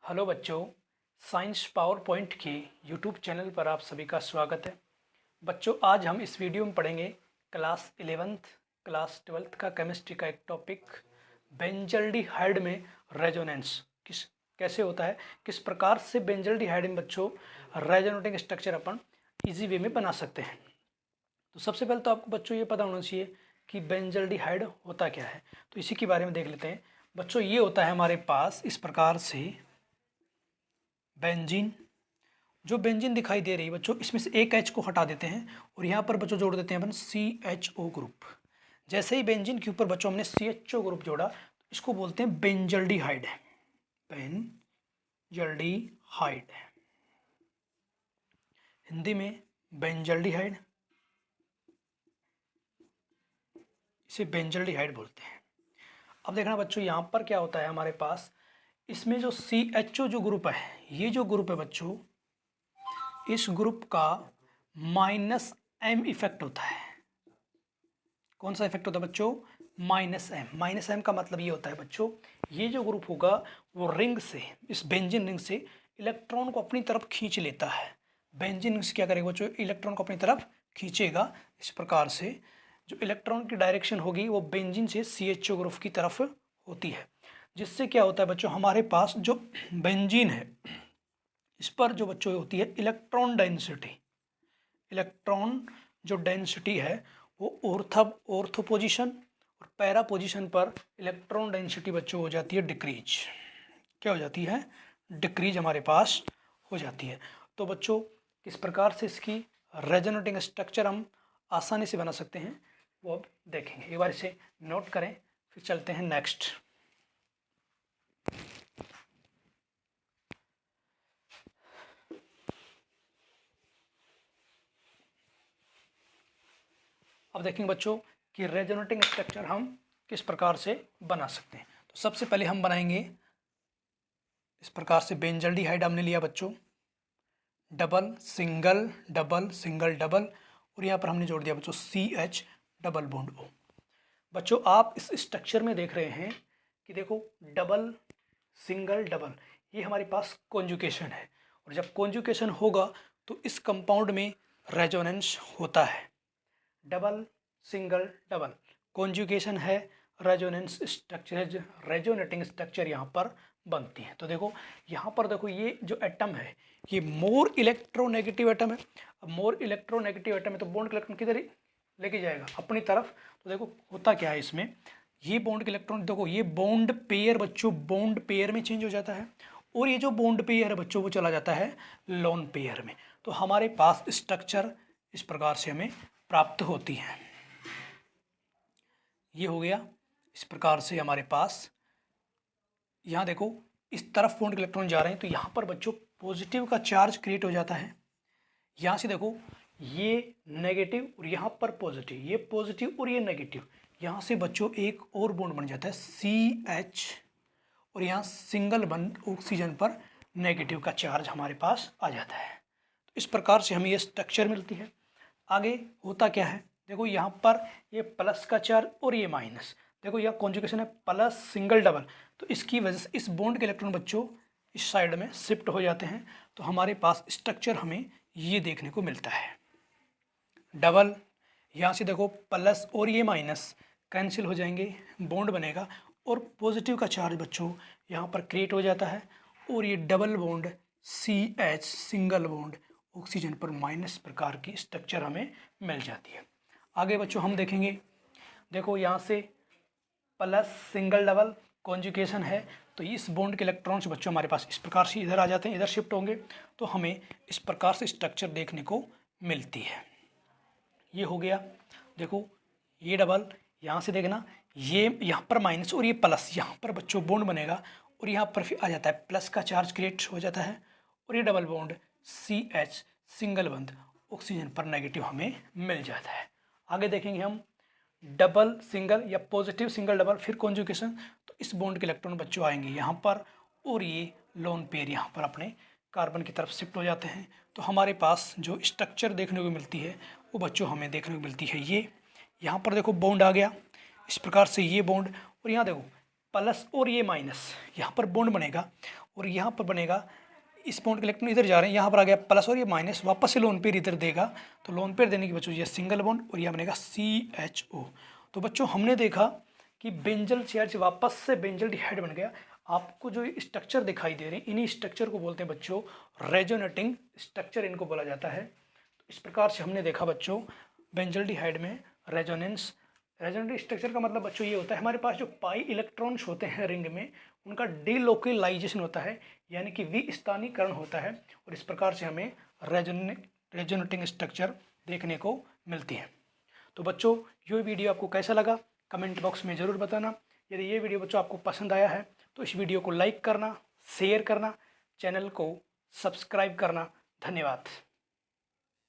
Hello बच्चों, science power point के YouTube channel पर आप सभी का स्वागत है। बच्चों, आज हम इस वीडियो में पढ़ेंगे क्लास 11th क्लास 12th का केमिस्ट्री का एक टॉपिक बेंजल्डिहाइड में रेजोनेंस कैसे होता है, किस प्रकार से बेंजल्डिहाइड में बच्चों रेजोनेटिंग स्ट्रक्चर अपन इजी वे में बना सकते हैं। तो सबसे पहले तो आपको बच्चों ये पता होना चाहिए कि बेंजल्डिहाइड होता क्या है, तो इसी के बारे में देख लेते हैं। बच्चों, ये होता है हमारे पास इस प्रकार से बेंजीन। जो बेंजीन दिखाई दे रही है बच्चों, इसमें से एक एच को हटा देते हैं और यहाँ पर बच्चों जोड़ देते हैं अपन CHO ग्रुप। जैसे ही बेंजीन के ऊपर बच्चों हमने CHO ग्रुप जोड़ा, तो इसको बोलते हैं बेंजल्डिहाइड। बेंजल्डिहाइड हिंदी में बेंजल्डिहाइड, इसे बेंजल्डिहाइड बोलते हैं। अब देखना बच्चों, यहाँ पर क्या होता है हमारे पास, इसमें जो CHO जो ग्रुप है, ये जो ग्रुप है बच्चों, इस ग्रुप का -M इफेक्ट होता है। कौन सा इफेक्ट होता है बच्चों? -M। -M का मतलब ये होता है बच्चों, ये जो ग्रुप होगा वो रिंग से, इस बेंजीन रिंग से इलेक्ट्रॉन को अपनी तरफ खींच लेता है। बेंजीन रिंग से क्या करेगा बच्चों? इलेक्ट्रॉन को अपनी तरफ खींचेगा। इस प्रकार से जो इलेक्ट्रॉन की डायरेक्शन होगी वो बेंजीन से CHO ग्रुप की तरफ होती है। जिससे क्या होता है बच्चों, हमारे पास जो बेंजीन है इस पर जो बच्चों होती है इलेक्ट्रॉन डेंसिटी, इलेक्ट्रॉन जो डेंसिटी है वो ऑर्थो पोजीशन और पैरा पोजीशन पर इलेक्ट्रॉन डेंसिटी बच्चों हो जाती है डिक्रीज। क्या हो जाती है? डिक्रीज हमारे पास हो जाती है। तो बच्चों, किस प्रकार से इसकी रेजोनेटिंग स्ट्रक्चर हम आसानी से बना सकते हैं वो अब देखेंगे। एक बार इसे नोट करें, फिर चलते हैं नेक्स्ट। अब देखेंगे बच्चों कि रेजोनेटिंग स्ट्रक्चर हम किस प्रकार से बना सकते हैं। तो सबसे पहले हम बनाएंगे इस प्रकार से बेंजल्डिहाइड हमने लिया बच्चों, double single double single double, और यहाँ पर हमने जोड़ दिया बच्चों CH डबल बॉन्ड O। बच्चों, आप इस स्ट्रक्चर में देख रहे हैं कि देखो डबल सिंगल डबल, ये हमारे पास कॉन्जुगेशन है, और जब कॉन्जुगेशन होगा तो इस कंपाउंड में रेजोनेंस होता है। डबल सिंगल डबल कॉन्जुगेशन है, रेजोनेंस स्ट्रक्चर, रेजोनेटिंग स्ट्रक्चर यहाँ पर बनती है। तो देखो यहाँ पर देखो, ये जो एटम है ये मोर इलेक्ट्रोनेगेटिव एटम है। अब मोर इलेक्ट्रोनेगेटिव एटम है तो बॉन्ड के इलेक्ट्रॉन किधर लेके जाएगा? अपनी तरफ। तो देखो होता क्या है इसमें, ये बॉन्ड के इलेक्ट्रॉन देखो, ये बॉन्ड पेयर बच्चों बॉन्ड पेयर में चेंज हो जाता है, और ये जो बॉन्ड पेयर है बच्चों वो चला जाता है लोन पेयर में। तो हमारे पास स्ट्रक्चर इस प्रकार से हमें प्राप्त होती है। ये हो गया इस प्रकार से हमारे पास। यहाँ देखो इस तरफ बॉन्ड के इलेक्ट्रॉन जा रहे हैं, तो यहाँ पर बच्चों पॉजिटिव का चार्ज क्रिएट हो जाता है। यहाँ से देखो ये नेगेटिव और यहाँ पर पॉजिटिव, ये पॉजिटिव और ये नेगेटिव, यहाँ से बच्चों एक और बॉन्ड बन जाता है CH, और यहाँ सिंगल बंद ऑक्सीजन पर नेगेटिव का चार्ज हमारे पास आ जाता है। तो इस प्रकार से हमें ये स्ट्रक्चर मिलती है। आगे होता क्या है, देखो यहाँ पर ये प्लस का चार्ज और ये माइनस, देखो यह कॉन्जुगेशन है प्लस सिंगल डबल, तो इसकी वजह से इस बॉन्ड के इलेक्ट्रॉन बच्चों इस साइड में शिफ्ट हो जाते हैं। तो हमारे पास स्ट्रक्चर हमें ये देखने को मिलता है। डबल, यहाँ से देखो प्लस और ये माइनस कैंसिल हो जाएंगे, बॉन्ड बनेगा और पॉजिटिव का चार्ज बच्चों यहाँ पर क्रिएट हो जाता है, और ये double bond CH single bond oxygen पर माइनस प्रकार की स्ट्रक्चर हमें मिल जाती है। आगे बच्चों हम देखेंगे, देखो यहाँ से प्लस सिंगल डबल कॉन्जुगेशन है, तो इस बॉन्ड के इलेक्ट्रॉन्स बच्चों हमारे पास इस प्रकार से इधर आ जाते हैं, इधर शिफ्ट होंगे, तो हमें इस प्रकार से स्ट्रक्चर देखने को मिलती है। ये हो गया, देखो ये डबल, यहाँ से देखना ये यहाँ पर माइनस और ये प्लस, यहाँ पर बच्चों बॉन्ड बनेगा और यहाँ पर फिर आ जाता है प्लस का चार्ज क्रिएट हो जाता है, और ये डबल बॉन्ड CH सिंगल बंद ऑक्सीजन पर नेगेटिव हमें मिल जाता है। आगे देखेंगे हम डबल सिंगल या पॉजिटिव सिंगल डबल, फिर कॉन्जुगेशन, तो इस बॉन्ड के इलेक्ट्रॉन बच्चों आएंगे यहाँ पर, और ये लोन पेयर यहाँ पर अपने कार्बन की तरफ शिफ्ट हो जाते हैं। तो हमारे पास जो स्ट्रक्चर देखने को मिलती है वो बच्चों हमें देखने को मिलती है। ये यहाँ पर देखो बॉन्ड आ गया इस प्रकार से, ये बॉन्ड, और यहाँ देखो प्लस और ये माइनस, यहाँ पर बॉन्ड बनेगा और यहाँ पर बनेगा, इस बॉन्ड के इलेक्ट्रॉन इधर जा रहे हैं, यहाँ पर आ गया प्लस और ये माइनस, वापस से लोन पेयर इधर देगा, तो लोन पेयर देने की बच्चों ये सिंगल बॉन्ड और यह बनेगा CHO। तो बच्चों हमने देखा कि बेंजल चार्ज वापस से बेंजल डिहाइड बन गया। आपको जो स्ट्रक्चर दिखाई दे रहे हैं, इन्हीं स्ट्रक्चर को बोलते हैं बच्चों रेजोनेटिंग स्ट्रक्चर, इनको बोला जाता है। तो इस प्रकार से हमने देखा बच्चों बेंजल डिहाइड में रेजोनेंस। रेजोनेटिव स्ट्रक्चर का मतलब बच्चों ये होता है, हमारे पास जो पाई इलेक्ट्रॉन्स होते हैं रिंग में, उनका डीलोकलाइजेशन होता है, यानी कि विस्थानीकरण होता है, और इस प्रकार से हमें रेजोनेटिंग स्ट्रक्चर देखने को मिलती है। तो बच्चों ये वीडियो आपको कैसा लगा कमेंट बॉक्स में ज़रूर बताना। यदि ये वीडियो बच्चों आपको पसंद आया है तो इस वीडियो को लाइक करना, शेयर करना, चैनल को सब्सक्राइब करना। धन्यवाद।